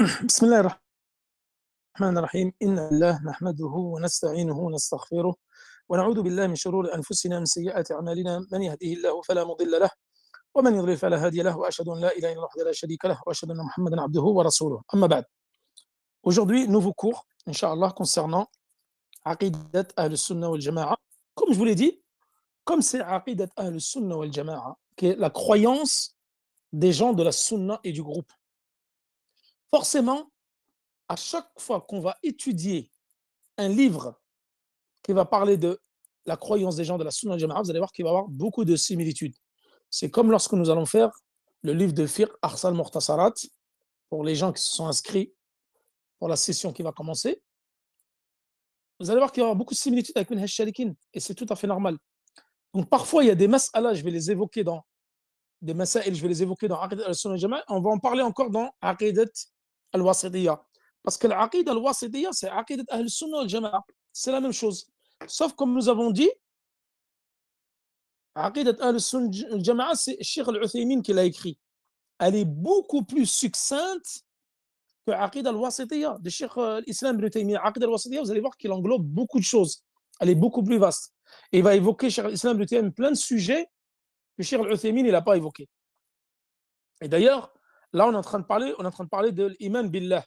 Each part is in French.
بسم الله الرحمن الرحيم إن الله نحمده ونستعينه ونستغفره ونعوذ بالله من شرور أنفسنا من سيئات أعمالنا من يهده الله فلا مضل له ومن يضلل فلا هادي له وأشهد أن لا إله إلا الله وحده لا شريك له وأشهد أن محمدا عبده ورسوله أما بعد. Aujourd'hui, nouveau cours, Inch'Allah, concernant Aqidat Ahl-Sunnah wal Jama'a. Comme je vous l'ai dit, comme c'est Aqidat Ahl-Sunnah wal Jama'a, qui est la croyance des gens de la Sunnah et du groupe, forcément, à chaque fois qu'on va étudier un livre qui va parler de la croyance des gens de la Sunna al-Jama'a, vous allez voir qu'il va y avoir beaucoup de similitudes. C'est comme lorsque nous allons faire le livre de Fiqh Arsal Mukhtasarat, pour les gens qui se sont inscrits pour la session qui va commencer. Vous allez voir qu'il y aura beaucoup de similitudes avec Minhaj Shalikin, et c'est tout à fait normal. Donc parfois, il y a des mas'ala, je vais les évoquer dans des masail, je vais les évoquer dans Aqidat al-Sunnah al-Jama'a, on va en parler encore dans Aqidat al-Wasitiyya. Parce que l'Aqidat al-Wasitiyya, c'est Aqidat al-Sunnah al-Jama'a. C'est la même chose. Sauf comme nous avons dit, Aqidat al-Sunnah al-Jama'a, c'est Cheikh al-Uthaymin qui l'a écrit. Elle est beaucoup plus succincte que Aqidat al-Wasitiyya de Cheikh al-Islam ibn Taymiyyah. Aqidat al-Wasitiyya, vous allez voir qu'il englobe beaucoup de choses. Elle est beaucoup plus vaste. Et il va évoquer Cheikh al-Islam ibn Taymiyyah plein de sujets que Cheikh al-Uthaymin n'a pas évoqués. Et d'ailleurs, là, on est en train de parler de l'iman billah.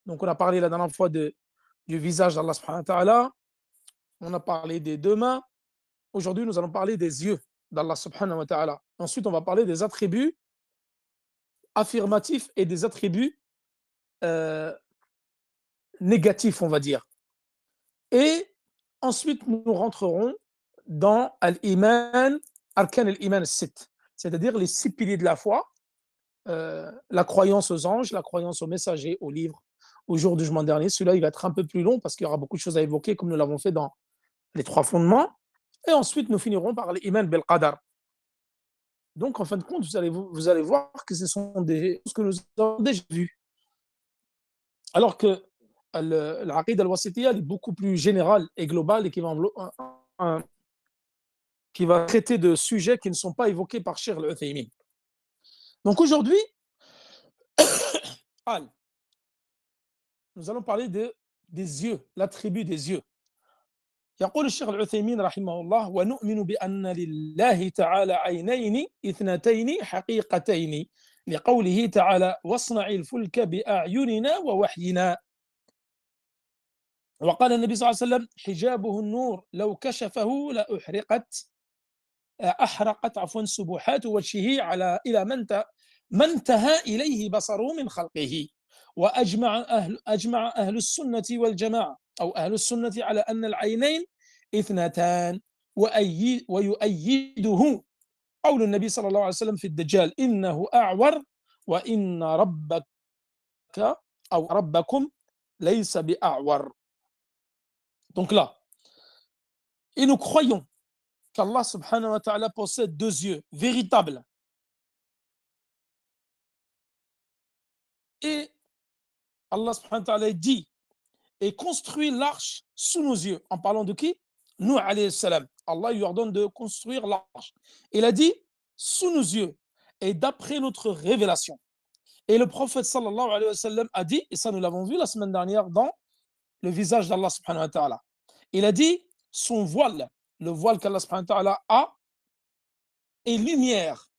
Donc, on a parlé la dernière fois du visage d'Allah subhanahu wa ta'ala. On a parlé des deux mains. Aujourd'hui, nous allons parler des yeux d'Allah subhanahu wa ta'ala. Ensuite, on va parler des attributs affirmatifs et des attributs négatifs, on va dire. Et ensuite, nous rentrerons dans al-iman, arkan al-iman al-sitt, c'est-à-dire les 6 piliers de la foi, la croyance aux anges, la croyance aux messagers, aux livres, au jour du jugement dernier. Celui-là, il va être un peu plus long parce qu'il y aura beaucoup de choses à évoquer, comme nous l'avons fait dans les 3 fondements. Et ensuite, nous finirons par l'iman bil qadar. Donc, en fin de compte, vous allez voir que ce sont des choses que nous avons déjà vues. Alors que l'Aqid al-Wasitiyya est beaucoup plus générale et globale et qui va traiter de sujets qui ne sont pas évoqués par Cheikh al-Uthaymin. Donc, aujourd'hui, nous allons parler des yeux, l'attribut des yeux. يقول الشيخ العثيمين رحمه الله: ونؤمن بأن لله تعالى عينين اثنتين حقيقتين لقوله تعالى: واصنع الفلك بأعيننا ووحينا. وقال النبي صلى الله عليه وسلم: حجابه النور لو كشفه أحرقت سبحات وجهه إلى ما انتهى إليه بصره من خلقه. وأجمع أهل السنة والجماعة أو أهل السنة على أن العينين اثنتان، ويؤيده قول النبي صلى الله عليه وسلم في الدجال: إنه أعور وإن ربك أو ربكم ليس بأعور. Donc là, et nous croyons qu'Allah subhanahu wa ta'ala possède 2 yeux véritables. Et Allah subhanahu wa ta'ala dit et construit l'arche sous nos yeux. En parlant de qui? Nous, alayhi salam. Allah lui ordonne de construire l'arche. Il a dit sous nos yeux et d'après notre révélation. Et le prophète sallallahu alayhi wa sallam a dit, et ça nous l'avons vu la semaine dernière dans le visage d'Allah subhanahu wa ta'ala. Il a dit son voile, le voile qu'Allah subhanahu wa ta'ala a, est lumière.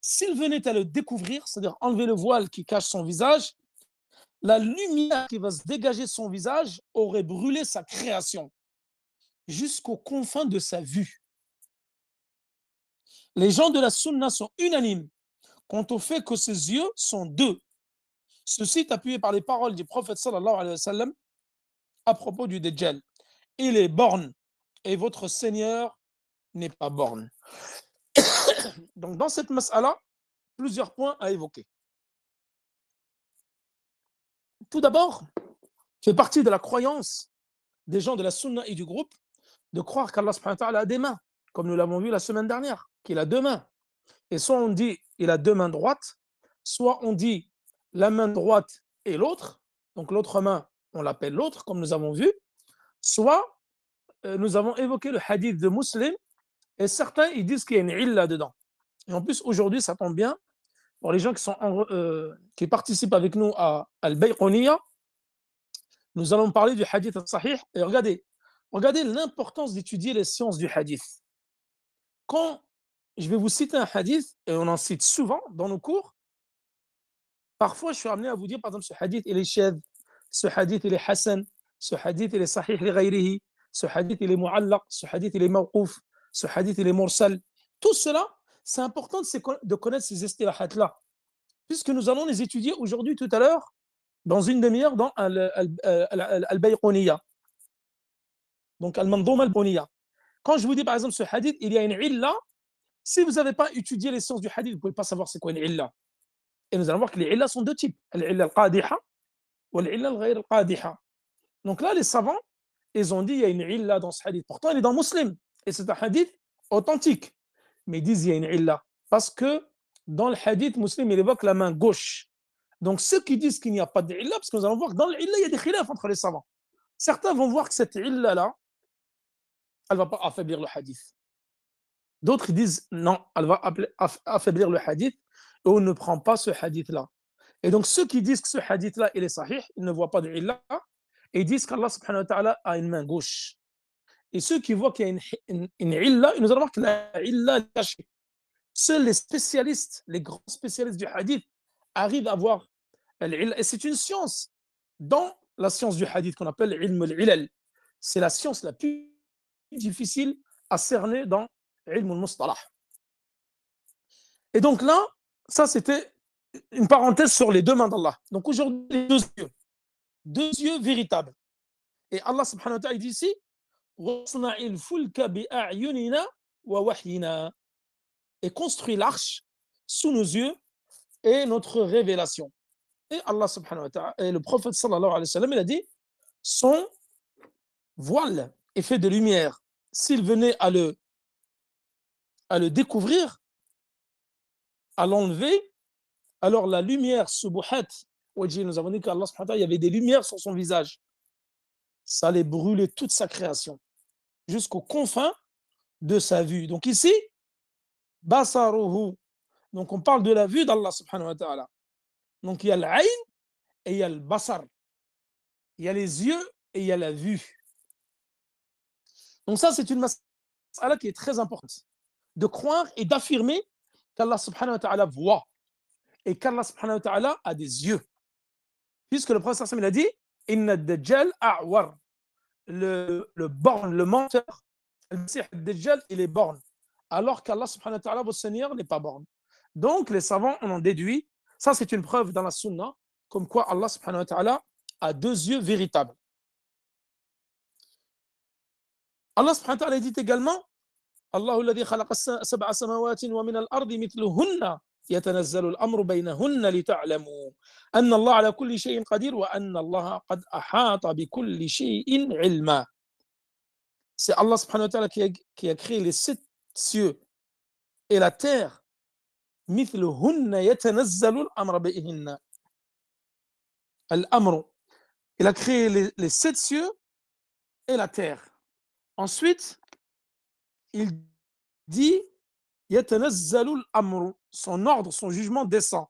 S'il venait à le découvrir, c'est-à-dire enlever le voile qui cache son visage, la lumière qui va se dégager de son visage aurait brûlé sa création jusqu'aux confins de sa vue. Les gens de la Sunna sont unanimes quant au fait que ses yeux sont 2. Ceci est appuyé par les paroles du prophète sallallahu alayhi wa sallam à propos du Dajjal. Il est borgne et votre Seigneur n'est pas borgne. Donc dans cette mas'ala, plusieurs points à évoquer. Tout d'abord, fait partie de la croyance des gens de la Sunna et du groupe de croire qu'Allah subhanahu wa ta'ala a des mains, comme nous l'avons vu la semaine dernière, qu'il a 2 mains. Et soit on dit il a 2 mains droites, soit on dit la main droite et l'autre, donc l'autre main, on l'appelle l'autre, comme nous avons vu, soit nous avons évoqué le hadith de Muslim, et certains ils disent qu'il y a une illa dedans. Et en plus, aujourd'hui, ça tombe bien, Pour les gens qui participent avec nous à Al-Bayqoniya, nous allons parler du hadith al-sahih. Et regardez l'importance d'étudier les sciences du hadith. Quand je vais vous citer un hadith, et on en cite souvent dans nos cours, parfois je suis amené à vous dire, par exemple, ce hadith il est shadh, ce hadith il est hasan, ce hadith il est sahih li ghayrihi, ce hadith il est mu'allaq, ce hadith il est mawqouf, ce hadith il est mursal. Tout cela, c'est important de connaître ces istilahat-là, puisque nous allons les étudier aujourd'hui, tout à l'heure, dans une demi-heure, dans Al-Bayqoniya. Donc, Al-Mandoum Al-Boniya. Quand je vous dis, par exemple, ce hadith, il y a une illa, si vous n'avez pas étudié les sciences du hadith, vous ne pouvez pas savoir c'est quoi une illa. Et nous allons voir que les illas sont deux types. L'illa al-qadiha ou l'illa al-ghayr al-qadiha. Donc là, les savants, ils ont dit il y a une illa dans ce hadith. Pourtant, il est dans Muslim. Et c'est un hadith authentique. Mais ils disent il y a une illa. Parce que dans le hadith, Muslim, il évoque la main gauche. Donc ceux qui disent qu'il n'y a pas d'illa, parce que nous allons voir que dans l'illa, il y a des khilaf entre les savants. Certains vont voir que cette illa-là, elle ne va pas affaiblir le hadith. D'autres disent non, elle va affaiblir le hadith et on ne prend pas ce hadith-là. Et donc ceux qui disent que ce hadith-là, il est sahih, ils ne voient pas de illa et disent qu'Allah subhanahu wa ta'ala a une main gauche. Et ceux qui voient qu'il y a une illa, nous allons voir que la illa est cachée. Seuls les spécialistes, les grands spécialistes du hadith arrivent à voir l'illa. Et c'est une science dans la science du hadith qu'on appelle l'ilm al-ilal. C'est la science la plus difficile à cerner dans l'ilm al-mustalah. Et donc là, ça c'était une parenthèse sur les deux mains d'Allah. Donc aujourd'hui, les deux yeux véritables. Et Allah subhanahu wa ta'ala dit ici, et construit l'arche sous nos yeux et notre révélation. Et Allah subhanahu wa ta'ala, et le prophète sallallahu alayhi wa sallam, il a dit, son voile est fait de lumière. S'il venait à le découvrir, à l'enlever, alors la lumière subuhat, nous avons dit qu'Allah subhanahu wa ta'ala, il y avait des lumières sur son visage. Ça allait brûler toute sa création, jusqu'aux confins de sa vue. Donc ici, basaruhu. Donc on parle de la vue d'Allah subhanahu wa ta'ala. Donc il y a l'ayn et il y a le basar. Il y a les yeux et il y a la vue. Donc ça, c'est une mas'ala qui est très importante. De croire et d'affirmer qu'Allah subhanahu wa ta'ala voit et qu'Allah subhanahu wa ta'ala a des yeux. Puisque le prophète il a dit, Inna ad-dajjal a'war. Le borgne, le menteur, le Messie ad-dajjal, il est borgne. Alors qu'Allah subhanahu wa ta'ala, votre Seigneur, n'est pas borgne. Donc les savants en ont déduit, ça c'est une preuve dans la sunna, comme quoi Allah subhanahu wa ta'ala a deux yeux véritables. Allah subhanahu wa ta'ala dit également, Allahu alladhi khalaqa sab'a samawati wa min al-ardi mithluhunna يتنزل الأمر بينهن لتعلموا أن الله على كل شيء قدير وأن الله قد أحاط بكل شيء علما. C'est Allah subhanahu wa ta'ala qui a créé les 7 cieux et la terre. مثلهن يتنزل الأمر بينهن. الأمر. Il a créé les 7 cieux et la terre. Ensuite, il dit يتنزل الأمر. Son ordre, son jugement descend.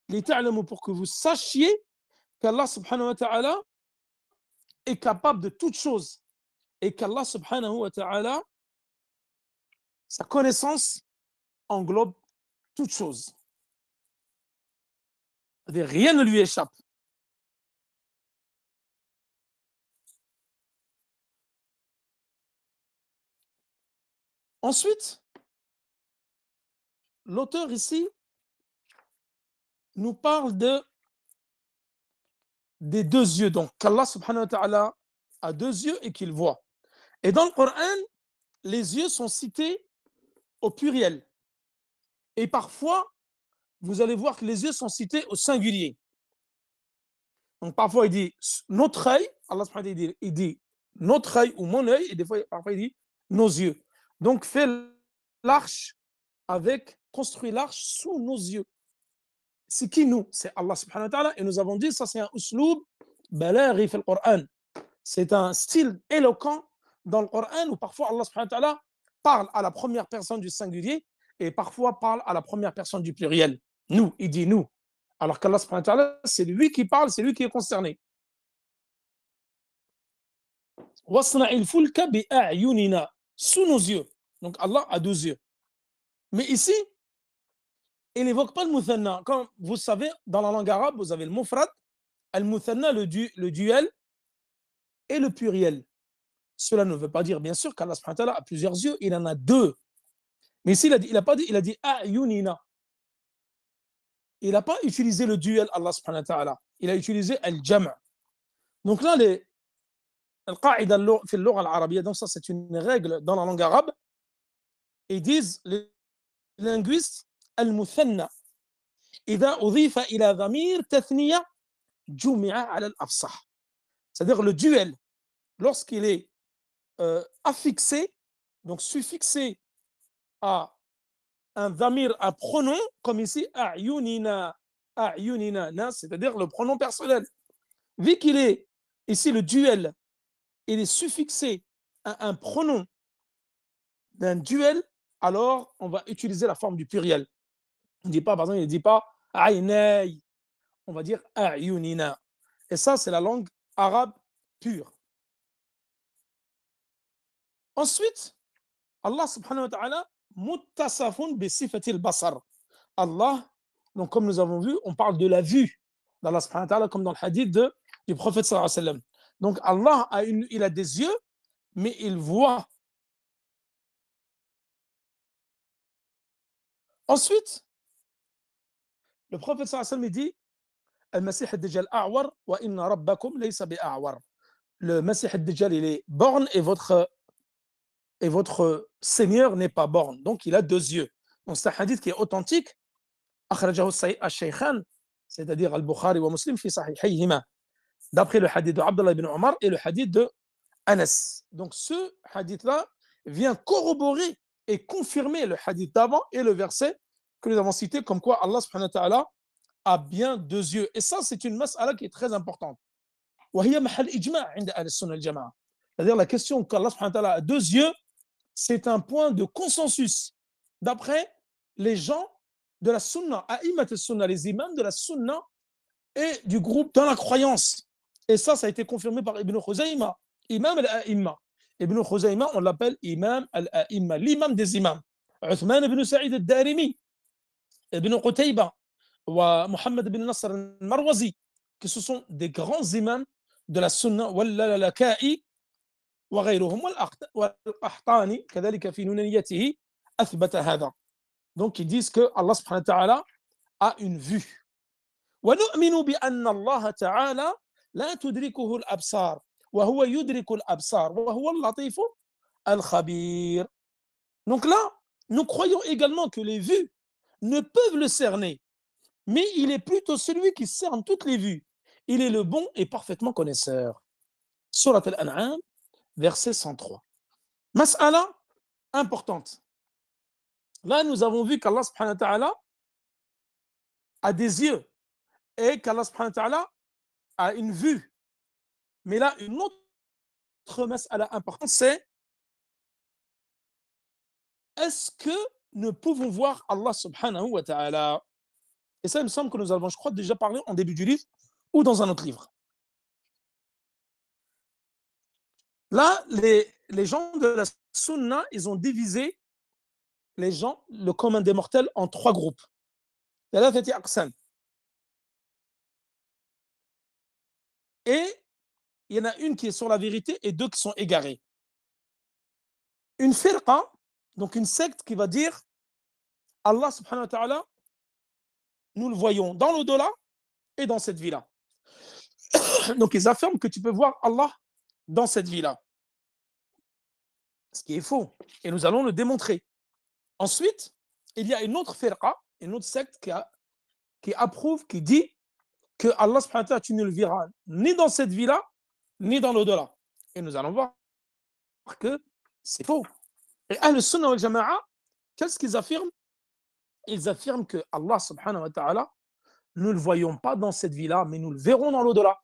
Pour que vous sachiez qu'Allah subhanahu wa ta'ala est capable de toutes choses et qu'Allah subhanahu wa ta'ala, sa connaissance englobe toutes choses. Rien ne lui échappe. Ensuite, l'auteur ici nous parle des deux yeux. Donc, qu'Allah subhanahu wa ta'ala a deux yeux et qu'il voit. Et dans le Coran, les yeux sont cités au pluriel. Et parfois, vous allez voir que les yeux sont cités au singulier. Donc, parfois, il dit notre œil. Allah subhanahu wa ta'ala, il dit notre œil ou mon œil. Et des fois, parfois, il dit nos yeux. Donc, fais l'arche construis l'arche sous nos yeux. C'est qui nous? C'est Allah subhanahu wa ta'ala. Et nous avons dit, ça c'est un usloub balaghi fil Coran. C'est un style éloquent dans le Coran où parfois Allah subhanahu wa ta'ala parle à la première personne du singulier et parfois parle à la première personne du pluriel. Nous, il dit nous. Alors qu'Allah, c'est lui qui parle, c'est lui qui est concerné. Sous nos yeux. Donc Allah a 12 yeux. Mais ici, il n'évoque pas le muthanna. Comme vous savez, dans la langue arabe, vous avez le mufrad, al-muthanna, le duel, et le pluriel. Cela ne veut pas dire, bien sûr, qu'Allah a plusieurs yeux, il en a deux. Mais ici, il a pas dit, il a dit a'yunina. Il n'a pas utilisé le duel, Allah subhanahu wa ta'ala. Il a utilisé al-jam'. Donc là, al-qa'ida fi al-lugha al-arabiyya, donc ça, c'est une règle dans la langue arabe. Ils disent, les linguistes, al-muthanna. إذا أضيف إلى ضمير تثنية جمع على الأفصح. C'est-à-dire le duel, lorsqu'il est affixé, donc suffixé à un dhamir, un pronom, comme ici, a'yunina, c'est-à-dire le pronom personnel. Vu qu'il est ici le duel, il est suffixé à un pronom d'un duel, alors on va utiliser la forme du pluriel. On ne dit pas, par exemple, il ne dit pas a'ynay, on va dire a'yunina. Et ça, c'est la langue arabe pure. Ensuite, Allah subhanahu wa ta'ala, muttasafun bi sifatil basar. Allah, donc comme nous avons vu, on parle de la vue d'Allah subhanahu wa ta'ala, comme dans le hadith du prophète sallallahu alayhi wa sallam. Donc Allah il a des yeux, mais il voit. Ensuite, le prophète sallallahu alayhi wa sallam dit Al-Masih ad-Dajjal a'war wa inna rabbakum laysa bi'a'war. Le Masih ad-Dajjal, il est borgne et votre Seigneur n'est pas borgne. Donc il a deux yeux. Donc c'est un hadith qui est authentique. أخرجه الشيخان, c'est-à-dire Al-Bukhari wa Muslim fi sahihayhima, d'après le hadith de Abdullah ibn Omar et le hadith de Anas. Donc ce hadith-là vient corroborer et confirmer le hadith d'avant et le verset que nous avons cité, comme quoi Allah subhanahu wa ta'ala a bien deux yeux. Et ça, c'est une mas'ala qui est très importante. وهي محل إجماع عند أهل السنة الجماعة. C'est-à-dire la question qu'Allah subhanahu wa ta'ala a deux yeux, c'est un point de consensus d'après les gens de la sunna, a'immat al-sunna, les imams de la sunna et du groupe dans la croyance. Et ça a été confirmé par Ibn Khuzayma, imam al-a'imma. Ibn Khuzayma, on l'appelle imam al-a'imma, l'imam des imams. Uthman ibn Sa'id al-Darimi, Ibn Qutayba, wa Muhammad ibn Nasr al-Marwazi, que ce sont des grands imams de la sunna, wal-lalaka'i, wa ghayruhum, wal-qahtani, kadhalika fi nunaniyatihi, athbata hadha. Donc ils disent que Allah subhanahu wa ta'ala a une vue. ونؤمن بأن الله تعالى لا تدركه الأبصار وهو يدرك الأبصار وهو اللطيف الخبير. Donc là, nous croyons également que les vues ne peuvent le cerner, mais il est plutôt celui qui cerne toutes les vues. Il est le bon et parfaitement connaisseur. Surat Al-An'am, verset 103. Mas'ala importante. Là, nous avons vu qu'Allah subhanahu wa ta'ala a des yeux et qu'Allah subhanahu wa ta'ala a une vue. Mais là, une autre mas'ala importante, c'est est-ce que nous pouvons voir Allah subhanahu wa ta'ala? Et ça, il me semble que nous avons, je crois, déjà parlé en début du livre ou dans un autre livre. Là, les gens de la sunna, ils ont divisé les gens, le commun des mortels, en trois groupes. Et il y en a une qui est sur la vérité et deux qui sont égarées. Une firqa, donc une secte qui va dire Allah subhanahu wa ta'ala, nous le voyons dans l'au-delà et dans cette vie-là. Donc ils affirment que tu peux voir Allah dans cette vie-là. Ce qui est faux. Et nous allons le démontrer. Ensuite, il y a une autre firqa, une autre secte qui approuve, qui dit que Allah subhanahu wa ta'ala, tu ne le verras ni dans cette vie-là, ni dans l'au-delà. Et nous allons voir que c'est faux. Et Ahl Sunnah wal Jama'a, qu'est-ce qu'ils affirment? Ils affirment que Allah subhanahu wa ta'ala, nous ne le voyons pas dans cette vie-là, mais nous le verrons dans l'au-delà.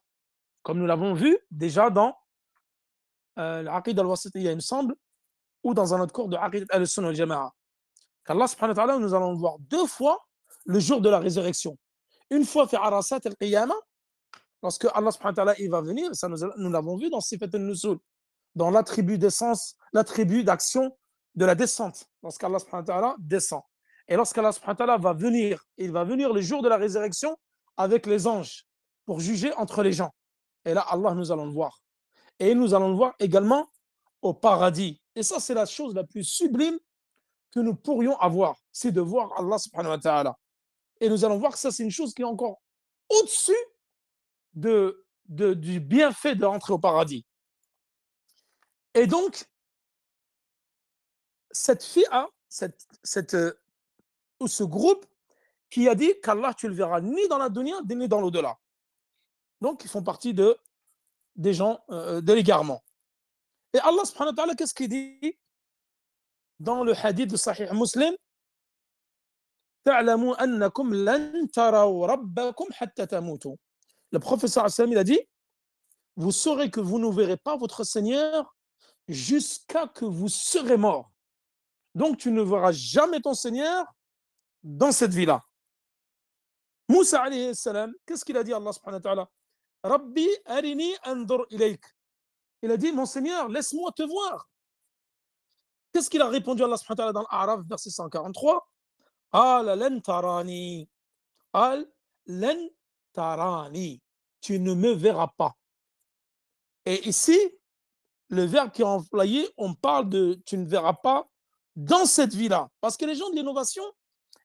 Comme nous l'avons vu déjà dans l'Aqid al-Wasitiyya, il me semble, ou dans un autre cours de Aqid al-Sunnah wal Jama'a. qu'Allah subhanahu wa ta'ala, nous allons le voir 2 fois le jour de la résurrection. Une fois fi Arasat al-Qiyamah, lorsque Allah subhanahu wa ta'ala il va venir, ça nous l'avons vu dans Sifat al-Nusul, dans l'attribut d'essence, l'attribut d'action de la descente, lorsqu'Allah subhanahu wa ta'ala descend. Et lorsqu'Allah subhanahu wa ta'ala va venir, il va venir le jour de la résurrection avec les anges pour juger entre les gens. Et là, Allah, nous allons le voir. Et nous allons le voir également au paradis. Et ça, c'est la chose la plus sublime que nous pourrions avoir, c'est de voir Allah subhanahu wa ta'ala. Et nous allons voir que ça, c'est une chose qui est encore au-dessus du bienfait de rentrer au paradis. Et donc, cette fi'a, ce groupe qui a dit qu'Allah, tu le verras ni dans la dunya, ni dans l'au-delà. Donc, ils font partie des gens de l'égarement. Et Allah subhanahu wa ta'ala, qu'est-ce qu'il dit dans le hadith de Sahih Muslim? تعلموا أنكم لن تروا ربكم حتى تموتوا. Le professeur Hassan, il a dit, vous saurez que vous ne verrez pas votre Seigneur jusqu'à que vous serez mort. Donc tu ne verras jamais ton Seigneur dans cette vie-là. Moussa alayhi salam, qu'est-ce qu'il a dit Allah subhanahu wa ta'ala? Rabbi arini andur ilayk. Il a dit, mon Seigneur, laisse-moi te voir. Qu'est-ce qu'il a répondu Allah subhanahu wa ta'ala dans l'A'raf, verset 143? Qala lan tarani. Qal lan tarani. Tu ne me verras pas. Et ici, le verbe qui est employé, on parle de tu ne verras pas dans cette vie-là. Parce que les gens de l'innovation,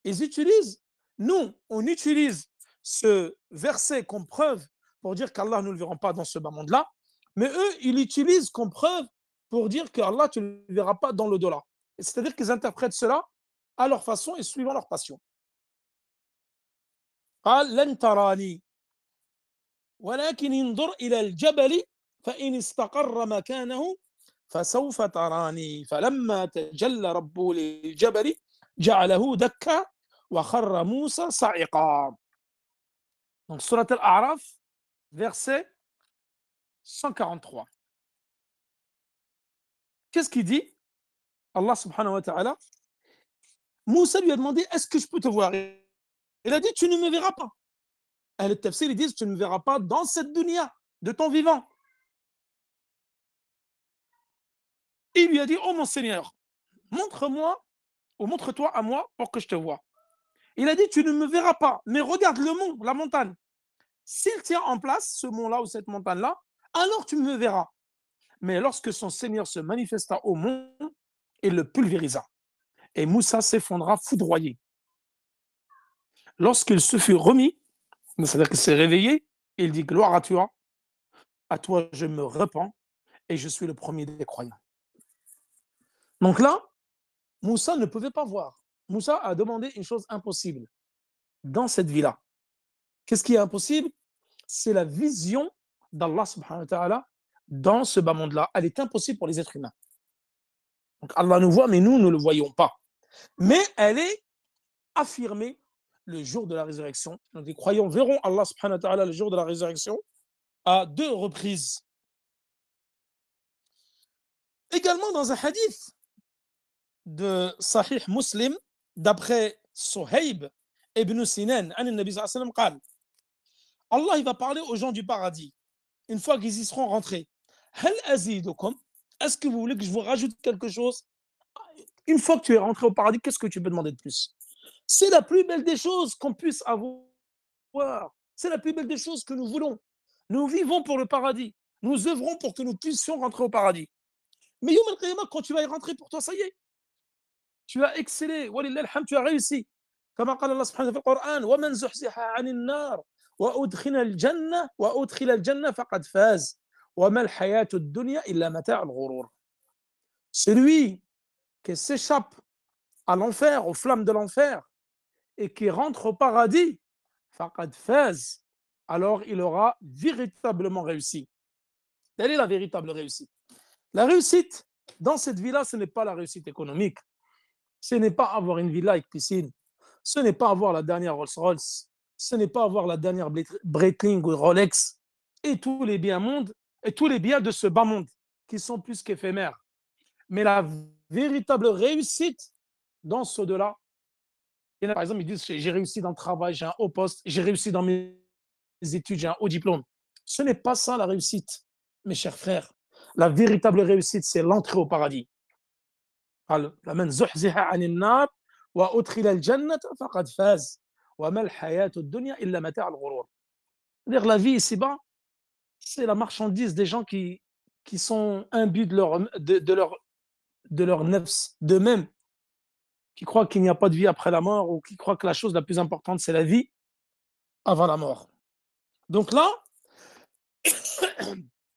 ils utilisent, nous, on utilise ce verset comme preuve pour dire qu'Allah ne le verra pas dans ce bas monde-là, mais eux, ils l'utilisent comme preuve pour dire qu'Allah, tu ne le verras pas dans l'au-delà. C'est-à-dire qu'ils interprètent cela à leur façon et suivant leur passion. قال لن تراني ولكن انظر إلى الجبل فإن استقر مكانه فسوف تراني فلما تجلى ربه للجبل جعله دكا وخر موسى صعقا. Donc, Surat Al-A'raf, verset 143. Qu'est-ce qu'il dit? Allah subhanahu wa ta'ala, Moussa lui a demandé, est-ce que je peux te voir? Il a dit, tu ne me verras pas. Et le tafsir, ils disent, tu ne me verras pas dans cette dunya de ton vivant. Il lui a dit, oh mon Seigneur, montre-moi ou montre-toi à moi pour que je te voie. Il a dit, tu ne me verras pas, mais regarde le mont, la montagne. S'il tient en place, ce mont-là ou cette montagne-là, alors tu me verras. Mais lorsque son Seigneur se manifesta au mont, il le pulvérisa. Et Moussa s'effondra foudroyé. Lorsqu'il se fut remis, c'est-à-dire qu'il s'est réveillé, il dit, gloire à toi je me repens et je suis le premier des croyants. Donc là, Moussa ne pouvait pas voir. Moussa a demandé une chose impossible dans cette vie-là. Qu'est-ce qui est impossible? C'est la vision d'Allah subhanahu wa ta'ala dans ce bas monde-là. Elle est impossible pour les êtres humains. Donc Allah nous voit, mais nous ne le voyons pas. Mais elle est affirmée le jour de la résurrection. Donc les croyants verront Allah subhanahu wa ta'ala le jour de la résurrection à 2 reprises. Également dans un hadith de Sahih Muslim, d'après Suhayb ibn Sinan, Nabi sallallahu alayhi wa sallam قال, Allah il va parler aux gens du paradis, une fois qu'ils y seront rentrés. Hal azidukum, est-ce que vous voulez que je vous rajoute quelque chose? Une fois que tu es rentré au paradis, qu'est-ce que tu peux demander de plus? C'est la plus belle des choses qu'on puisse avoir. C'est la plus belle des choses que nous voulons. Nous vivons pour le paradis. Nous œuvrons pour que nous puissions rentrer au paradis. Mais Yom al-Qiyamah, quand tu vas y rentrer, pour toi, ça y est. Tu as excellé. Walillah alhamd, tu as réussi. Comme Allah subhanahu wa ta'ala dans le Coran, وَمَنْ زُحْزِحَ عَنِ النَّارِ وَأُدْخِلَ الْجَنَّةَ فَقَدْ فَازَ وَمَا الْحَيَاةُ الدُّنْيَا إِلَّا مَتَاعُ الْغُرُورِ. Celui qui s'échappe à l'enfer, aux flammes de l'enfer, et qui rentre au paradis, faqad faz, alors il aura véritablement réussi. Quelle est la véritable réussite? La réussite dans cette vie-là, ce n'est pas la réussite économique. Ce n'est pas avoir une villa avec piscine. Ce n'est pas avoir la dernière Rolls-Royce. Ce n'est pas avoir la dernière Breitling ou Rolex et tous les biens mondes et tous les biens de ce bas monde qui sont plus qu'éphémères. Mais la véritable réussite, dans ce au-delà. Il y en a, par exemple, ils disent j'ai réussi dans le travail, j'ai un haut poste, j'ai réussi dans mes études, j'ai un haut diplôme. Ce n'est pas ça la réussite, mes chers frères. La véritable réussite, c'est l'entrée au paradis. فمن زحزح عن النار وأدخل الجنة فقد فاز وما الحياة الدنيا إلا متاع الغرور. C'est-à-dire la vie ici-bas, c'est la marchandise des gens qui sont imbus de leur nefs, d'eux-mêmes, qui croient qu'il n'y a pas de vie après la mort ou qui croient que la chose la plus importante, c'est la vie avant la mort. Donc là,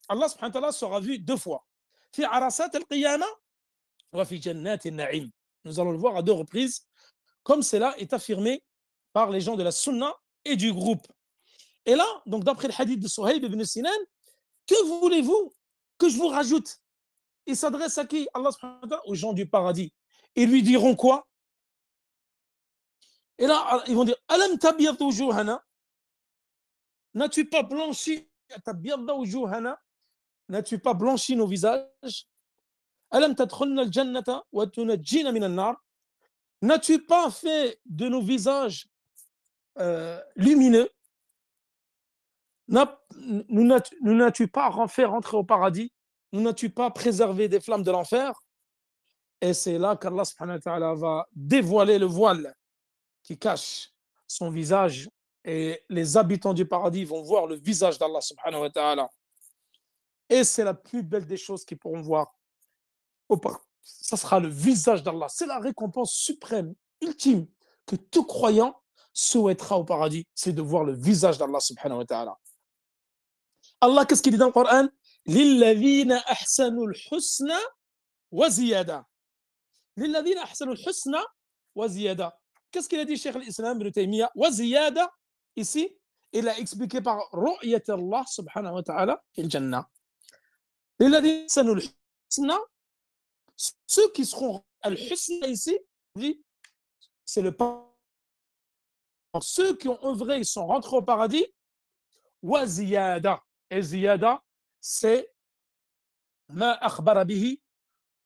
Allah subhanahu wa ta'ala sera vu deux fois. في عرصات القيامة وفي جنات النعيم. Nous allons le voir à deux reprises, comme cela est affirmé par les gens de la Sunna et du groupe. Et là, donc d'après le hadith de Suhaib ibn Sinan, que voulez-vous que je vous rajoute? Il s'adresse à qui? Allah subhanahu wa ta'ala, aux gens du paradis. Ils lui diront quoi? Et là, ils vont dire Alam tabyad wujuhana? N'as-tu pas blanchi? Tabyadda wujuhana? N'as-tu pas blanchi nos visages? Alam tadkhulna al-jannata wa tunajjina min an-nar? N'as-tu pas fait de nos visages lumineux? Nous n'as-tu pas fait rentrer au paradis? Nous n'as-tu pas préservé des flammes de l'enfer? Et c'est là qu'Allah subhanahu wa ta'ala va dévoiler le voile qui cache son visage et les habitants du paradis vont voir le visage d'Allah subhanahu wa ta'ala. Et c'est la plus belle des choses qu'ils pourront voir. Ça sera le visage d'Allah. C'est la récompense suprême, ultime, que tout croyant souhaitera au paradis, c'est de voir le visage d'Allah subhanahu wa ta'ala. Allah, qu'est-ce qu'il dit dans le Coran? Lilladhina ahsanul husna wa ziyada. Lilladhina ahsanul husna wa ziyada. Qu'est-ce qu'il a dit, Cheikh l'Islam ibn Taymiyyah? Wa ziyada, ici, il a expliqué par ru'yat Allah subhanahu wa ta'ala fil jannah. Lilladhina ahsanul husna, ceux qui seront al-husna ici, c'est le paradis. Ceux qui ont œuvré, ils sont rentrés au paradis. Wa ziyada. Et ziyada, c'est ma akhbara bihi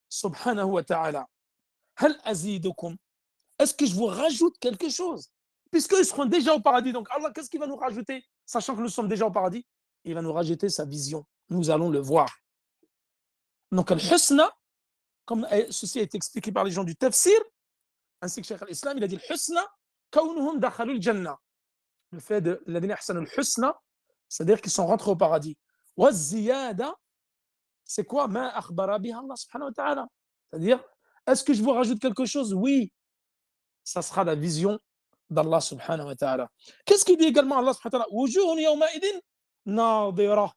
subhanahu wa ta'ala. Hal azidukum. Est-ce que je vous rajoute quelque chose? Puisqu'ils seront déjà au paradis. Donc Allah, qu'est-ce qu'il va nous rajouter? Sachant que nous sommes déjà au paradis, il va nous rajouter sa vision. Nous allons le voir. Donc al-husna, comme ceci a été expliqué par les gens du tafsir, ainsi que Cheikh al-Islam, il a dit al-husna, kawnuhum dakhalul jannah. Le fait de l'adina ahsanul husna, c'est-à-dire qu'ils sont rentrés au paradis. Wa ziyada, c'est quoi? Ma akhbara biha Allah subhanahu wa ta'ala. C'est-à-dire, est-ce que je vous rajoute quelque chose? Oui, ça sera la vision d'Allah subhanahu wa ta'ala. Qu'est-ce qu'il dit également Allah subhanahu wa ta'ala? Wujuhun yawma idin nadira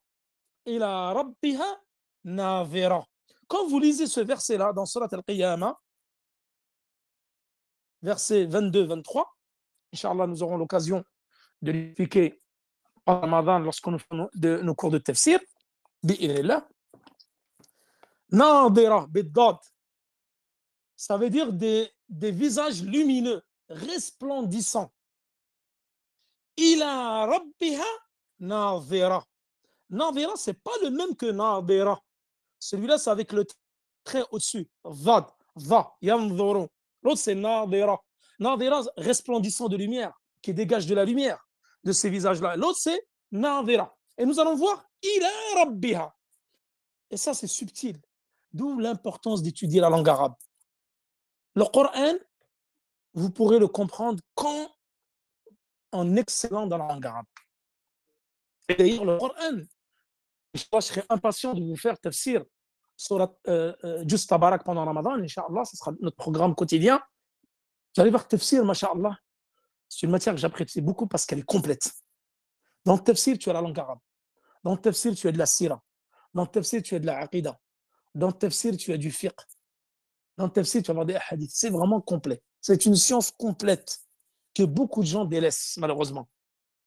ila rabbiha navira. Quand vous lisez ce verset-là dans Surat al-Qiyamah, versets 22-23, Inch'Allah, nous aurons l'occasion de l'expliquer en Ramadan lorsqu'on fait nos cours de tafsir, bi'idhnillah. Nadira, biddad, ça veut dire des visages lumineux, resplendissants. Ila rabbiha nadira. Nadira, c'est pas le même que nadira. Celui-là, c'est avec le trait au-dessus. Vad, va, yanzuru. L'autre, c'est nadira. Nadira, resplendissant de lumière, qui dégage de la lumière de ces visages-là. L'autre, c'est nadira. Et nous allons voir ila rabbiha. Et ça, c'est subtil. D'où l'importance d'étudier la langue arabe. Le Coran, vous pourrez le comprendre en excellant dans la langue arabe. Et d'ailleurs, le Coran, je serai impatient de vous faire tafsir surat Juz Tabarak pendant Ramadan, Inch'Allah, ce sera notre programme quotidien. Vous allez voir tafsir, masha'Allah. C'est une matière que j'apprécie beaucoup parce qu'elle est complète. Dans le tafsir, tu as la langue arabe. Dans le tafsir, tu as de la sira. Dans le tafsir, tu as de la aqidah. Dans le tafsir, tu as du fiqh. Dans le tafsir, tu vas avoir des hadiths. C'est vraiment complet. C'est une science complète que beaucoup de gens délaissent, malheureusement,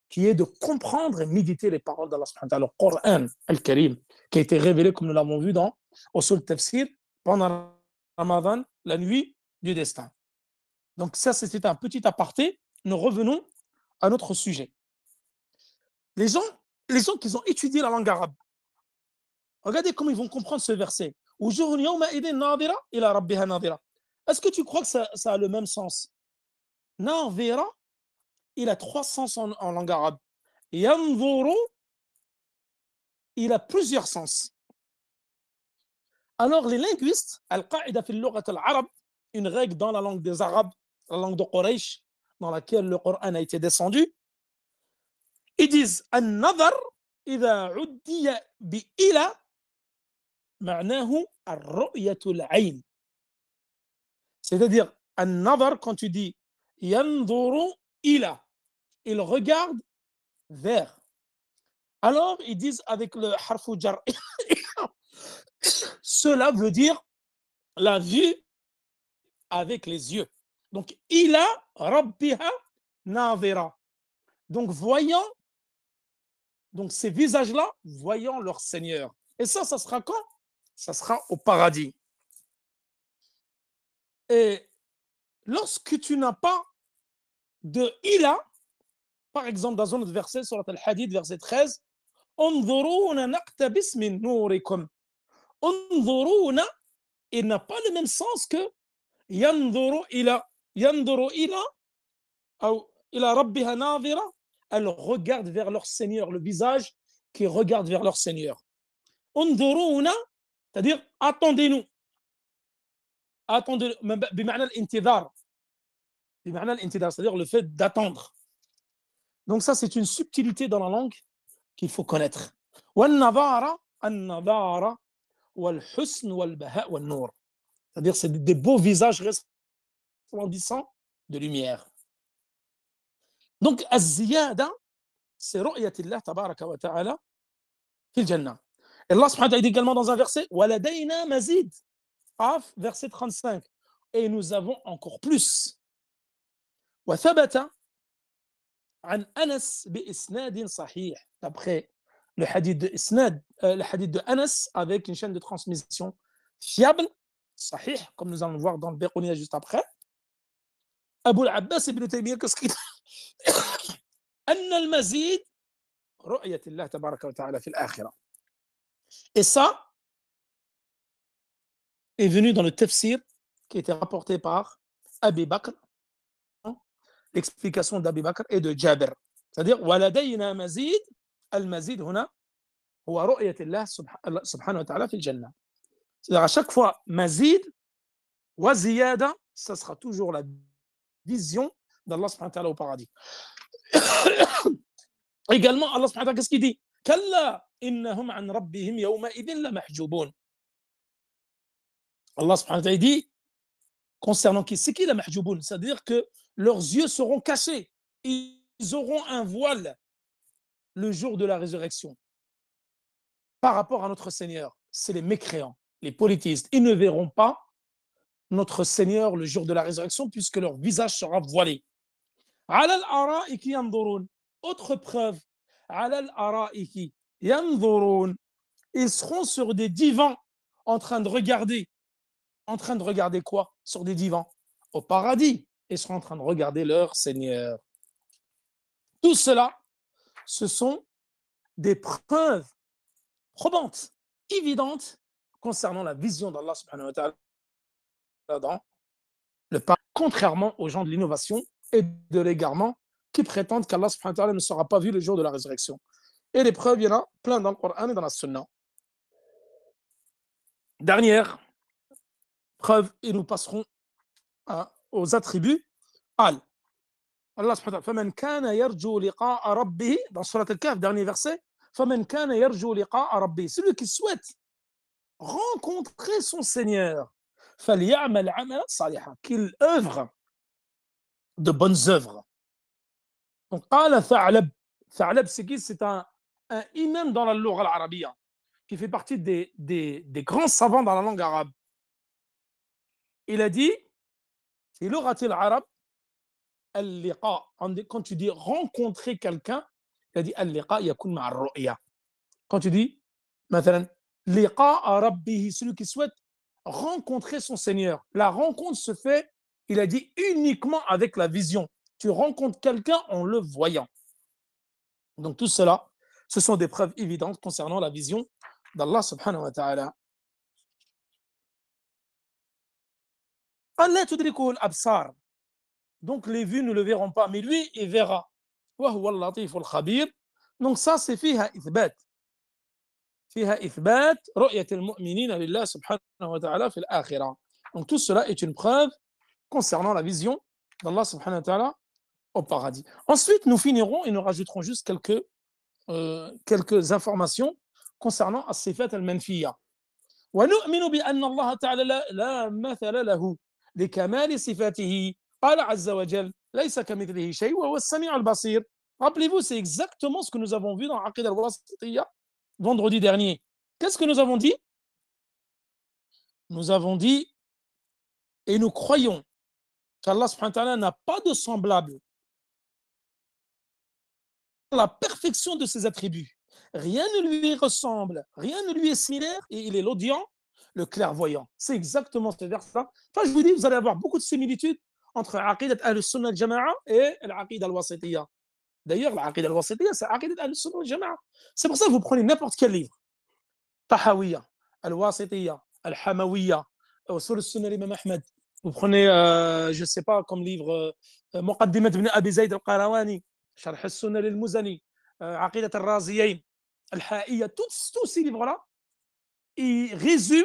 qui est de comprendre et méditer les paroles d'Allah subhanahu wa ta'ala, le Coran al-Karim, qui a été révélé, comme nous l'avons vu dans Usul Tafsir, pendant Ramadan, la nuit du destin. Donc ça, c'était un petit aparté. Nous revenons à notre sujet. Les gens qui ont étudié la langue arabe, regardez comment ils vont comprendre ce verset. Est-ce que tu crois que ça a le même sens? Navira, il a trois sens en langue arabe. Yanzuru, il a plusieurs sens. Alors, les linguistes, al-qa'ida fil lughat al-arab, une règle dans la langue des Arabes, la langue de Quraysh, dans laquelle le Coran a été descendu, ils disent an-nazar إذا عدي بإلى معناه الرؤية العين. C'est-à-dire, an-nazar, quand tu dis yanzuru ila, il regarde vers. Alors, ils disent avec le harfu jar, cela veut dire la vue avec les yeux. Donc, ila rabbiha nazira. Donc, voyant, donc ces visages-là, voyant leur Seigneur. Et ça sera quand? Ça sera au paradis. Et lorsque tu n'as pas de ila, par exemple, dans un autre verset, sur Al-Hadid, verset 13, Unzuruna naqtabis min nourikum. Unzuruna, il n'a pas le même sens que yanzuru ila. Yanzuru ila, ou ila rabbiha nazira, elles regardent vers leur Seigneur, le visage qui regarde vers leur Seigneur. Unzuruna, c'est-à-dire attendez-nous. Attendez, بمعنى الانتظار. بمعنى الانتظار, c'est-à-dire le fait d'attendre. Donc ça, c'est une subtilité dans la langue qu'il faut connaître. والنظارة النظارة والحسن والبهاء والنور. C'est-à-dire c'est des beaux visages resplendissants de lumière. Donc الزيادة c'est رؤية الله تبارك وتعالى في الجنة. Et Allah subhanahu wa ta'ala dit également dans un verset ولدينا مزيد. Verset 35. Et nous avons encore plus. وثبت عن أنس بإسناد صحيح. D'après le hadith de Anas avec une chaîne de transmission fiable, sahih, comme nous allons le voir dans le Baqouniya juste après. Abu al-Abbas ibn Taymiyyah, qu'est-ce qu'il dit? أن المزيد رؤية الله تبارك وتعالى في الآخرة. Et ça est venu dans le tafsir qui était rapporté par Abi Bakr, l'explication d'Abi Bakr et de Jabir. C'est-à-dire, ولدينا مزيد, المزيد هنا هو رؤية الله سبحانه وتعالى في الجنة. C'est-à-dire, à chaque fois, mazid wa ziyada, ça sera toujours la vision d'Allah subhanahu wa ta'ala au paradis. Également, Allah subhanahu wa ta'ala, qu'est-ce qu'il dit? Kalla innahum an rabbihim yawma idhin la mahjubun. Allah subhanahu wa ta'ala dit, concernant qui? C'est qui la mahjubun? C'est-à-dire que leurs yeux seront cachés. Ils auront un voile le jour de la résurrection. Par rapport à notre Seigneur, c'est les mécréants, les polythéistes. Ils ne verront pas notre Seigneur le jour de la résurrection puisque leur visage sera voilé. Ala al-ara'iki yanzurun. Autre preuve. Ala al-ara'iki yanzurun. Ils seront sur des divans en train de regarder. En train de regarder quoi? Sur des divans. Au paradis. Ils seront en train de regarder leur Seigneur. Tout cela, ce sont des preuves probantes, évidentes concernant la vision d'Allah subhanahu wa ta'ala dans le pas, contrairement aux gens de l'innovation et de l'égarement qui prétendent qu'Allah subhanahu wa ta'ala ne sera pas vu le jour de la résurrection. Et les preuves, il y en a plein dans le Coran et dans la Sunna. Dernière preuve, et nous passerons aux attributs. Allah subhanahu wa ta'ala, فَمَنْ كَانَ يَرْجُو لِقَاءَ رَبِّهِ, dans Surat Al-Kahf, dernier verset, فَمَنْ كَانَ يَرْجُو لِقَاءَ رَبِّهِ, celui qui souhaite rencontrer son Seigneur, فَلْيَعْمَلْ عَمَلًا صَالِحًا, qu'il œuvre de bonnes œuvres. Donc, قال ثعلب, ثعلب c'est qui? C'est un imam dans la langue arabe qui fait partie des grands savants dans la langue arabe. Il a dit, في لغة العرب اللقاء, quand tu dis rencontrer quelqu'un, il a dit اللقاء يكون مع الرؤية. Quand tu dis مثلا لقاء ربه, celui qui souhaite rencontrer son Seigneur, la rencontre se fait, il a dit, uniquement avec la vision. Tu rencontres quelqu'un en le voyant. Donc tout cela, ce sont des preuves évidentes concernant la vision d'Allah subhanahu wa ta'ala. قال لا تدركه الأبصار. Donc les vues ne le verront pas, mais lui, il verra. وهو اللطيف الخبير. Donc ça, c'est فيها إثبات. فيها إثبات رؤية المؤمنين لله سبحانه وتعالى في الآخرة. Donc tout cela est une preuve concernant la vision d'Allah subhanahu wa ta'ala au paradis. Ensuite, nous finirons et nous rajouterons juste quelques informations concernant as-sifat al-manfiyya. ونؤمن بأن الله تعالى لا مثل له لكمال صفاته. قال عز وجل ليس كمثله شيء وهو السميع البصير. Rappelez-vous, c'est exactement ce que nous avons vu dans Aqid al-Wasitiyya vendredi dernier. Qu'est-ce que nous avons dit? Nous avons dit et nous croyons qu'Allah subhanahu wa ta'ala n'a pas de semblable. La perfection de ses attributs. Rien ne lui ressemble, rien ne lui est similaire et il est l'audient, le clairvoyant. C'est exactement ce verset-là. Enfin, je vous dis, vous allez avoir beaucoup de similitudes entre Aqidat al-Sunnah al-Jama'a et l'Aqidah al-Wasitiyya. D'ailleurs, l'Aqidah al-Wasitiyya, c'est Aqidat al-Sunnah al-Jama'a. C'est pour ça que vous prenez n'importe quel livre. Tahawiyya, al-Wasitiyya, al-Hamawiyya, sur le Sunnah l'Imam Ahmed. Vous prenez, je ne sais pas, comme livre Muqaddimat ibn Abi Zayd al-Qarawani, Sharh al-Sunnah al-Muzani, Aqidat al-Raziyayn, al-Ha'iyya, tous ces livres-là, ils résument,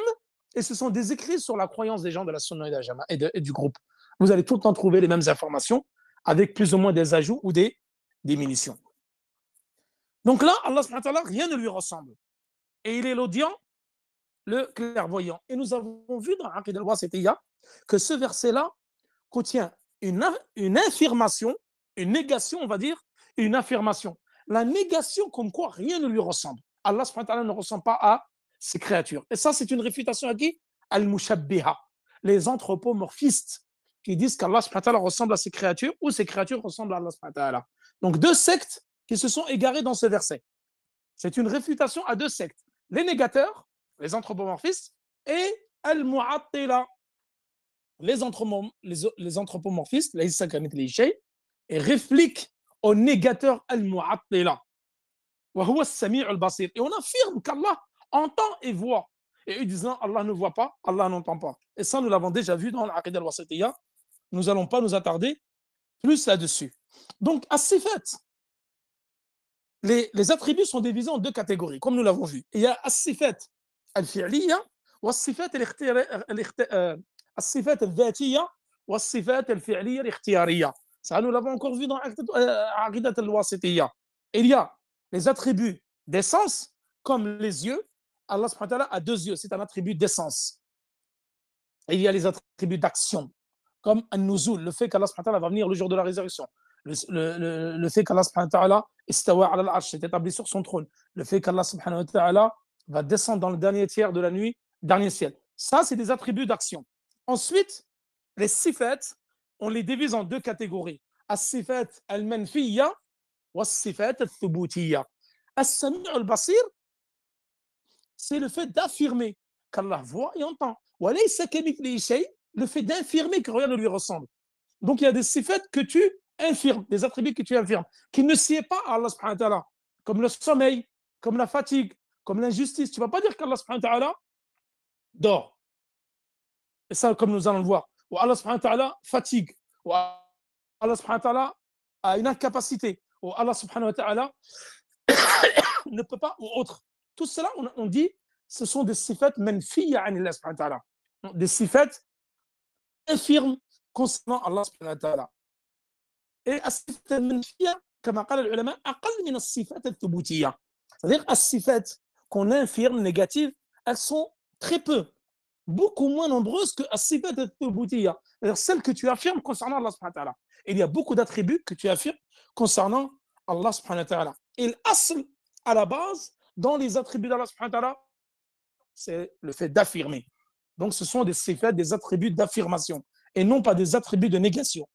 et ce sont des écrits sur la croyance des gens de la Sunna et de la Jama'a et du groupe. Vous allez tout le temps trouver les mêmes informations, avec plus ou moins des ajouts ou des diminutions. Donc là, Allah subhanahu wa ta'ala, rien ne lui ressemble. Et il est l'audient, le clairvoyant. Et nous avons vu dans Aqidah al-Wasitiyya que ce verset-là contient une affirmation, une négation, on va dire, et une affirmation. La négation comme quoi rien ne lui ressemble. Allah subhanahu wa ta'ala ne ressemble pas à ses créatures. Et ça, c'est une réfutation à qui? Al-Mushabbiha, les anthropomorphistes qui disent qu'Allah subhanahu wa ta'ala ressemble à ses créatures ou ses créatures ressemblent à Allah subhanahu wa ta'ala. Donc deux sectes qui se sont égarées dans ce verset. C'est une réfutation à deux sectes. Les négateurs, les anthropomorphistes, et Al-Mu'attila, les anthropomorphistes, et répliquent aux négateurs Al-Mu'attila. Et on affirme qu'Allah entend et voit. Et eux disant Allah ne voit pas, Allah n'entend pas. Et ça, nous l'avons déjà vu dans l'Aqidah al-Wasitiyya. Nous n'allons pas nous attarder plus là-dessus. Donc, à ces faits, les attributs sont divisés en deux catégories, comme nous l'avons vu. Il y a as-sifat al-fi'liya wa as-sifat al-dhatiyya wa as-sifat al-fi'liya al-ikhtiyariyya. Ça, nous l'avons encore vu dans Aqidat al-Wasitiyya. Il y a les attributs d'essence, comme les yeux. Allah subhanahu wa ta'ala a deux yeux, c'est un attribut d'essence. Et il y a les attributs d'action, comme an-nuzul, le fait qu'Allah subhanahu wa ta'ala va venir le jour de la résurrection. Le fait qu'Allah subhanahu wa ta'ala istawa ala al-arsh, s'est établi sur son trône. Le fait qu'Allah subhanahu wa ta'ala va descendre dans le dernier tiers de la nuit, dernier ciel. Ça, c'est des attributs d'action. Ensuite, les sifat, on les divise en deux catégories. As-sifat al-manfiyya wa as-sifat al-thubutiyya. As-sami' al-basir, c'est le fait d'affirmer qu'Allah voit et entend. Le fait d'infirmer que rien ne lui ressemble. Donc il y a des sifat que tu infirmes, des attributs que tu infirmes, qui ne sied pas à Allah subhanahu wa ta'ala, comme le sommeil, comme la fatigue, comme l'injustice. Tu ne vas pas dire qu'Allah subhanahu wa ta'ala dort. Et ça, comme nous allons le voir. Ou Allah subhanahu wa ta'ala fatigue. Ou Allah subhanahu wa ta'ala a une incapacité. Ou Allah subhanahu wa ta'ala ne peut pas, ou autre. Tout cela, on dit, ce sont des sifat manfiyya an Allah subhanahu wa ta'ala. Des sifat infirmes concernant Allah subhanahu wa ta'ala. Et as-sifat al-manfiyya, comme قال العلماء, أقل من الصفات الثبوتية. C'est-à-dire, as-sifat qu'on infirme négatives, elles sont très peu, beaucoup moins nombreuses que as-sifat al-thubutiyya. C'est-à-dire celles que tu affirmes concernant Allah subhanahu wa ta'ala. Il y a beaucoup d'attributs que tu affirmes concernant Allah subhanahu wa ta'ala. Et l'asl, à la base, dans les attributs d'Allah subhanahu wa ta'ala, c'est le fait d'affirmer. Donc, ce sont des sifat, des attributs d'affirmation, et non pas des attributs de négation.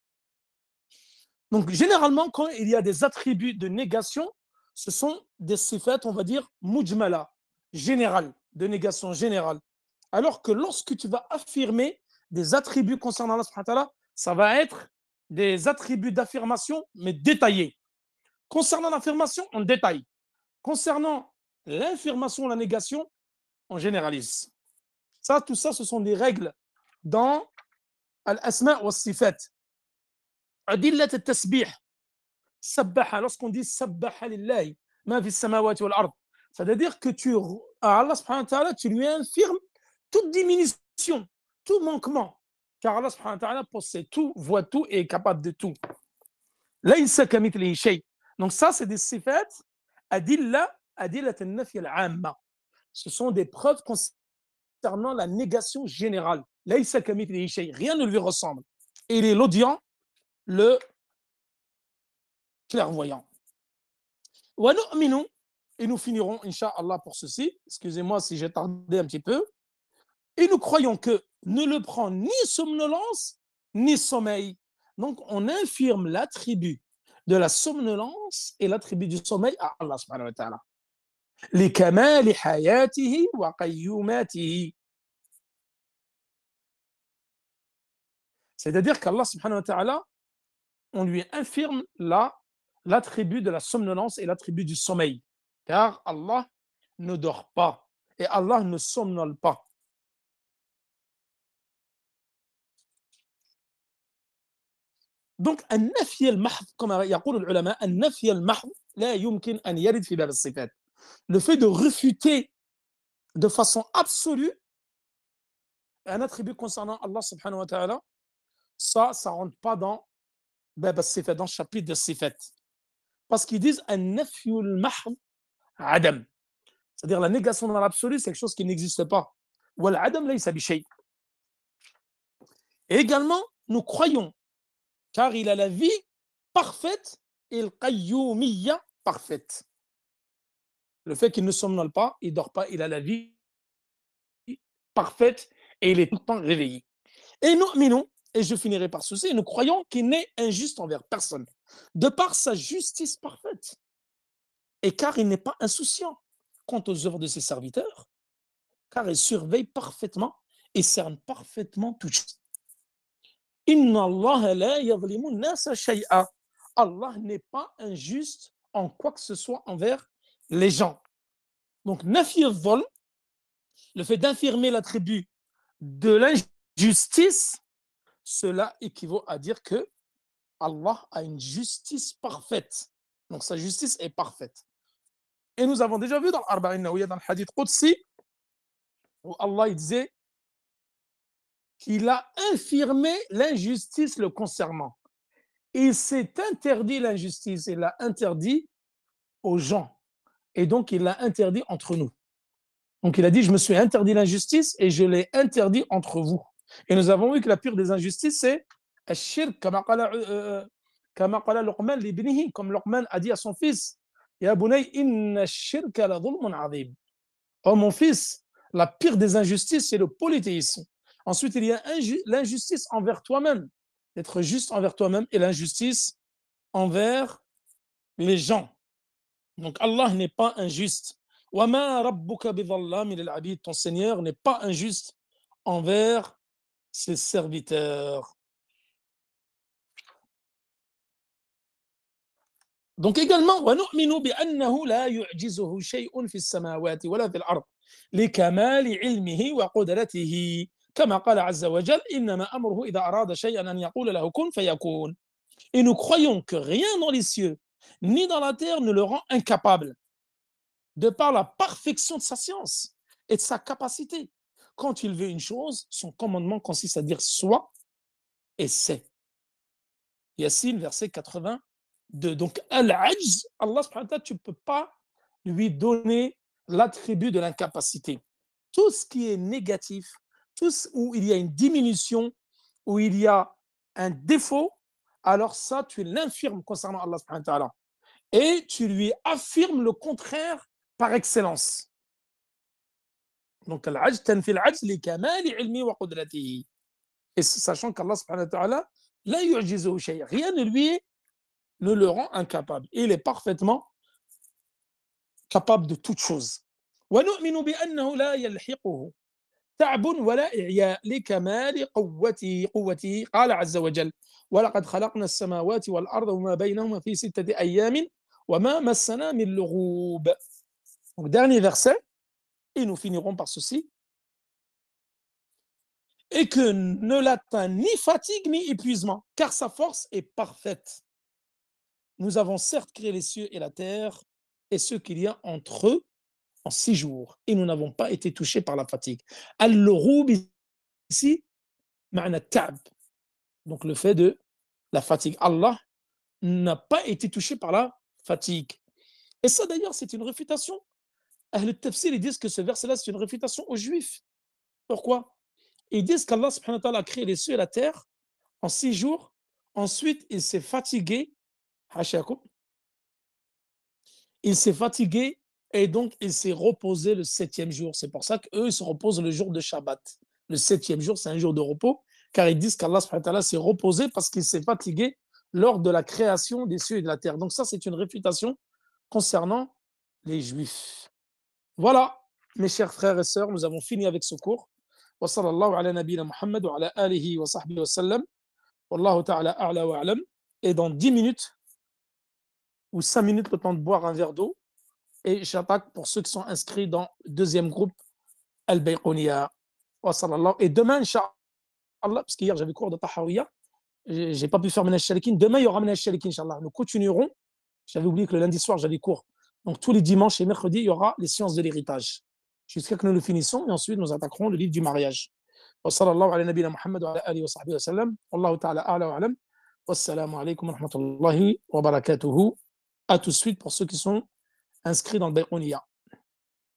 Donc, généralement, quand il y a des attributs de négation, ce sont des sifat, on va dire, mujmala, général, de négation générale. Alors que lorsque tu vas affirmer des attributs concernant Allah subhanahu wa ta'ala, ça va être des attributs d'affirmation, mais détaillés. Concernant l'affirmation, on détaille. Concernant l'infirmation, la négation, on généralise. Ça, tout ça, ce sont des règles dans الأسماء والصفات أدلة التسبيح سبح lorsqu'on dit سبح لله ما في السماوات والأرض c'est-à-dire que à Allah subhanahu wa ta'ala tu lui infirmes toute diminution tout manquement car Allah subhanahu wa ta'ala possède tout voit tout et est capable de tout ليس كمثله شيء donc ça c'est des sifat أدلة النفي العامة ce sont des preuves concernant la négation générale ليس كمثله شيء rien ne lui ressemble et il est l'audient le clairvoyant. Et nous finirons, Inch'Allah, pour ceci. Excusez-moi si j'ai tardé un petit peu. Et nous croyons que ne le prend ni somnolence, ni sommeil. Donc, on infirme l'attribut de la somnolence et l'attribut du sommeil à Allah subhanahu wa ta'ala. لِكَمَالِ حَيَاتِهِ وَقَيُّمَاتِهِ. C'est-à-dire qu'Allah subhanahu wa ta'ala, on lui infirme l'attribut de la somnolence et l'attribut du sommeil. Car Allah ne dort pas et Allah ne somnole pas. Donc, النفي المحض كما يقول العلماء النفي المحض لا يمكن أن يرد في باب الصفات. Le fait de refuter de façon absolue un attribut concernant Allah subhanahu wa ta'ala, ça rentre pas dans bab al-sifat, dans le chapitre de sifat. Parce qu'ils disent النفي المحض عدم. C'est-à-dire la négation dans l'absolu, c'est quelque chose qui n'existe pas. والعدم ليس بشيء. Et également, nous croyons car il a la vie parfaite et le qayyumiyya parfaite. Le fait qu'il ne somnole pas, il ne dort pas, il a la vie parfaite et il est tout le temps réveillé. Et nous, et je finirai par ceci, nous croyons qu'il n'est injuste envers personne, de par sa justice parfaite. Et car il n'est pas insouciant quant aux œuvres de ses serviteurs, car il surveille parfaitement et cerne parfaitement toutes choses. Inna Allah la yadhlimu an-nasa shay'a. Allah n'est pas injuste en quoi que ce soit envers les gens. Donc, nafi al-dhulm, le fait d'infirmer l'attribut de l'injustice, cela équivaut à dire que Allah a une justice parfaite. Donc, sa justice est parfaite. Et nous avons déjà vu dans l'Arba'in Nawawiyya, dans le hadith Qudsi, où Allah il disait qu'il a infirmé l'injustice le concernant. Il s'est interdit l'injustice, il l'a interdit aux gens. Et donc, il l'a interdit entre nous. Donc, il a dit, je me suis interdit l'injustice et je l'ai interdit entre vous. Et nous avons vu que la pire des injustices, c'est الشرك كما قال لقمان لابنه, comme Luqman a dit à son fils, Ya bunay, inna الشرك لظلم عظيم. Oh mon fils, la pire des injustices, c'est le polythéisme. Ensuite, il y a l'injustice envers toi-même, d'être juste envers toi-même, et l'injustice envers les gens. Donc Allah n'est pas injuste. وَمَا رَبُّكَ بِظَلَّامٍ لِلْعَبِيدِ. Ton Seigneur n'est pas injuste envers ses serviteurs. Donc également, وَنُؤْمِنُ بِأَنَّهُ لَا يُعْجِزُهُ شَيْءٌ فِي السَّمَاوَاتِ وَلَا فِي الْأَرْضِ لِكَمَالِ عِلْمِهِ وَقُدْرَتِهِ كما قال عز وجل إنما أمره إذا أراد شيئا أن يقول له كن فيكون. Et nous croyons que rien dans les cieux ni dans la terre ne le rend incapable, de par la perfection de sa science et de sa capacité. Quand il veut une chose, son commandement consiste à dire soit et c'est. Yassine, verset 82. Donc, al-ajz, Allah subhanahu wa ta'ala, tu ne peux pas lui donner l'attribut de l'incapacité. Tout ce qui est négatif, tout ce où il y a une diminution, où il y a un défaut, alors ça, tu l'infirmes concernant Allah subhanahu wa ta'ala. Et tu lui affirmes le contraire par excellence. Donc, al-ajz tanfi al-ajz li kamali ilmi wa qudratihi. Et sachant qu'Allah subhanahu wa ta'ala, la yu'jizuhu shay', rien ne le rend incapable. Il est parfaitement capable de toute chose. وَنُؤْمِنُ بِأَنَّهُ لَا يَلْحِقُهُ تعب ولا إعياء لكمال قوته قال عز وجل ولقد خلقنا السماوات والأرض وما بينهما في 6 أيام وما مسنا من لغوب. Donc, dernier verset, et nous finirons par ceci. et que ne l'atteint ni fatigue ni épuisement, car sa force est parfaite. Nous avons certes créé les cieux et la terre et ce qu'il y a entre eux en 6 jours, et nous n'avons pas été touchés par la fatigue. Al-Lurub ici, ma'na ta'b, donc le fait de la fatigue. Allah n'a pas été touché par la fatigue. Et ça d'ailleurs, c'est une réfutation. Ahl al-Tafsir, ils disent que ce verset-là, c'est une réfutation aux Juifs. Pourquoi? Ils disent qu'Allah subhanahu wa ta'ala a créé les cieux et la terre en 6 jours. Ensuite, il s'est fatigué. Il s'est fatigué et donc il s'est reposé le 7e jour. C'est pour ça qu'eux, ils se reposent le jour de Shabbat. Le 7e jour, c'est un jour de repos, car ils disent qu'Allah subhanahu wa ta'ala s'est reposé parce qu'il s'est fatigué lors de la création des cieux et de la terre. Donc ça, c'est une réfutation concernant les Juifs. Voilà, mes chers frères et sœurs, nous avons fini avec ce cours. Wa sallallahu ala nabina Muhammad wa ala alihi wa sahbihi wa sallam. Wallahu ta'ala a'la wa a'lam. Et dans 10 minutes ou 5 minutes, le temps de boire un verre d'eau. Et j'attaque pour ceux qui sont inscrits dans le deuxième groupe, Al-Bayqouniya. Et demain, Inch'Allah, parce qu'hier j'avais cours de Tahawiya, j'ai pas pu faire Minaj Shalikin. Demain, il y aura Minaj Shalikin, Inch'Allah. Nous continuerons. J'avais oublié que le lundi soir, j'avais cours. Donc tous les dimanches et mercredis, il y aura les sciences de l'héritage. Jusqu'à que nous le finissions, et ensuite nous attaquerons le livre du mariage. Wa sallallahu ala nabina Muhammad wa ala alihi wa sahbihi wa sallam. Wallahu ta'ala a'la wa alam. Wassalamu alaikum wa rahmatullahi wa barakatuhu. À tout de suite pour ceux qui sont inscrits dans le Bayqouniya.